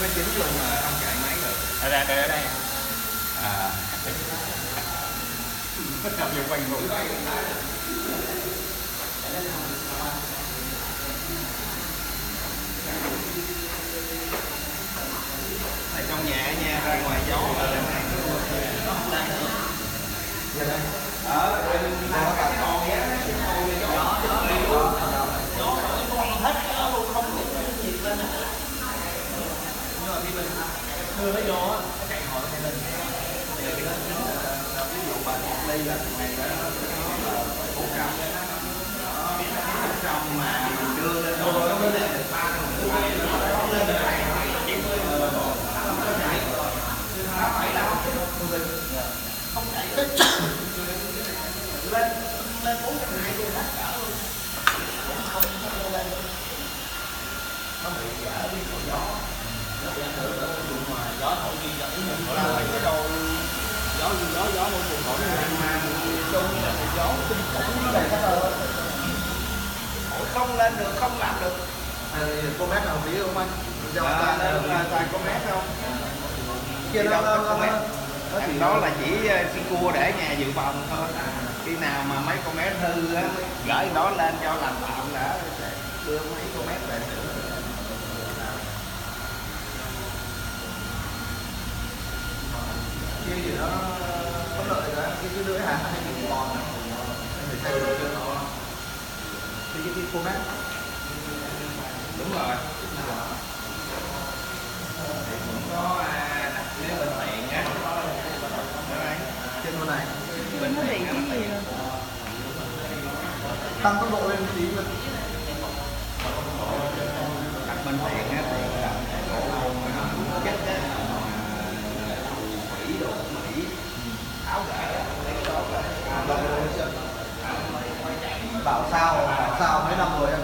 nó chính luôn mà không chạy máy được. Ở đây ở đây. À. Tập vô quanh mũi. Ở trong nhà nha, ra ngoài gió là lên này. Nó không lên nữa. Ở bên nào cả con nhé. Gió hết cả luôn, không có nhiệt lên. Nhưng mà khi mình đưa nó vô á, nó chạy hồi nó sẽ lên. Ví dụ 3 ly là ngày đó nó là 400. Trong mà mình đưa lên nó mới lên được 3 nó lên được 290. Nó phải là không chạy lên lên 420 hết cả luôn. Không lên. Nó bị giả đi còn gió. Nó bị ảnh hưởng ở vùng ngoài gió thổi đi dẫn mình là mấy cái đôi gió nó buồn thổi mà chung là gió kinh khủng nó đầy cả tờ. Thổi không lên được, không làm được. Có mét nào tí không anh? Toàn có mét không? Kia đâu có mét. Thì Đó là chỉ cua để nhà dự phòng thôi. Khi nào mà mấy con mét hư á, gửi đó lên cho làm tạm đã đưa mấy con mét về nữa. kia gì đó có lợi đó, cái lưỡi hàng 2.000 con nữa. Để thay đổi cho nó. Cái cô mét. Đúng rồi. Thì cũng có nếu bên tiện á. Trên con này. Bên tiện cái gì Tăng tốc độ lên tí mà. đặt bên tiện á thì là cổ chết á. Mỹ đồ Mỹ áo gã Bảo sao mấy năm rồi em